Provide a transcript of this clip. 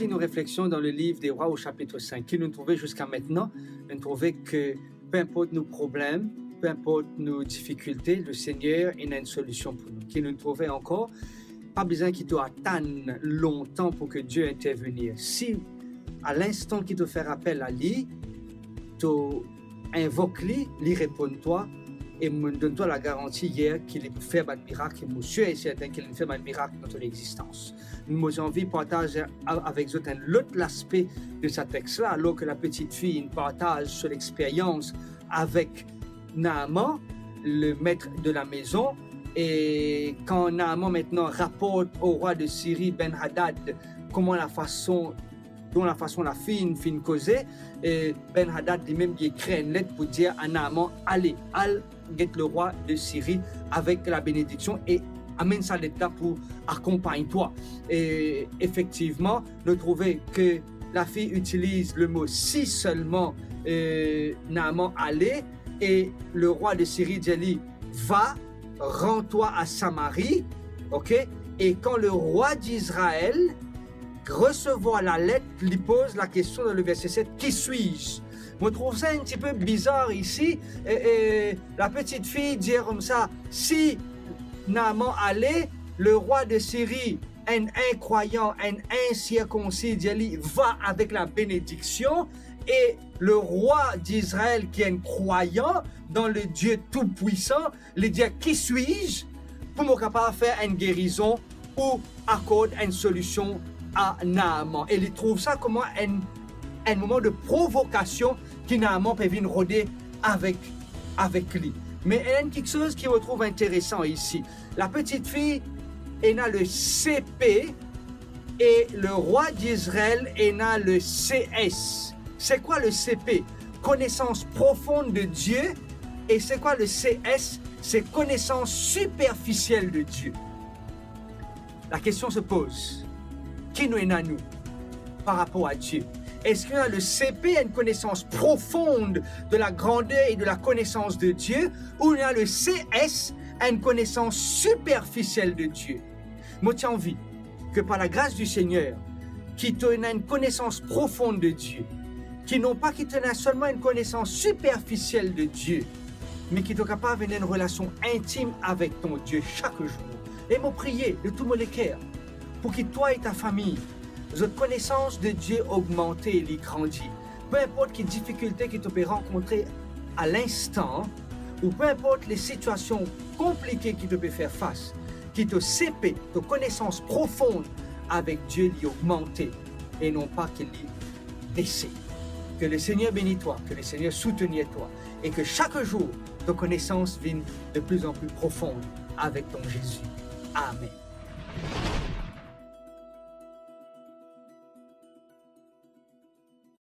poursuit nos réflexions dans le livre des Rois au chapitre 5, qui nous trouvait jusqu'à maintenant, nous trouvait que peu importe nos problèmes, peu importe nos difficultés, le Seigneur il a une solution pour nous. Qui nous trouvait encore, pas besoin qu'il te attende longtemps pour que Dieu intervienne. Si à l'instant qu'il te fait appel à lui, tu invoques lui, lui répond-toi, et me donne-toi la garantie hier qu'il peut faire un miracle, et monsieur est certain qu'il fait un miracle dans ton existence. Nous avons envie de partager avec vous l'autre aspect de ce texte-là, alors que la petite fille partage sur l'expérience avec Naaman, le maître de la maison, et quand Naaman maintenant rapporte au roi de Syrie, Ben-Hadad, comment la façon la fille causée, et Ben-Hadad lui-même il écrit une lettre pour dire à Naaman, allez, le roi de Syrie avec la bénédiction et amène sa lettre là pour accompagner toi. Et effectivement, nous trouvons que la fille utilise le mot si seulement Naaman allait, et le roi de Syrie dit va, rends-toi à Samarie, ok? Et quand le roi d'Israël recevoir la lettre, lui pose la question dans le verset 7, qui suis-je? Je trouve ça un petit peu bizarre ici. La petite fille dit comme ça, si Naaman allait, le roi de Syrie, un incroyant, un incirconcis, dit va avec la bénédiction, et le roi d'Israël qui est un croyant dans le Dieu Tout-Puissant, lui dit qui suis-je pour me capable de faire une guérison ou accorder une solution à Naaman. Et il trouve ça comme un moment de provocation qui Naaman peut venir rôder avec lui. Mais il y a quelque chose qui me trouve intéressant ici. La petite fille, elle a le CP et le roi d'Israël, elle a le CS. C'est quoi le CP? Connaissance profonde de Dieu. Et c'est quoi le CS? C'est connaissance superficielle de Dieu. La question se pose. Qui nous est à nous par rapport à Dieu? Est-ce qu'on a le CP, une connaissance profonde de la grandeur et de la connaissance de Dieu, ou on a le CS, une connaissance superficielle de Dieu? Moi, j'ai envie que par la grâce du Seigneur, qui te donne une connaissance profonde de Dieu, qui n'ont pas qui te donne seulement une connaissance superficielle de Dieu, mais qui est capable d'avoir une relation intime avec ton Dieu chaque jour. Et moi, prier de tout mon cœur pour que toi et ta famille, votre connaissance de Dieu augmente et grandit. Peu importe quelles difficultés que tu peux rencontrer à l'instant, ou peu importe les situations compliquées que tu peux faire face, que ton CP, ta connaissance profonde avec Dieu l'y augmente et non pas qu'il l'y baisse. Que le Seigneur bénisse toi, que le Seigneur soutienne toi, et que chaque jour, ta connaissance vienne de plus en plus profonde avec ton Jésus. Amen.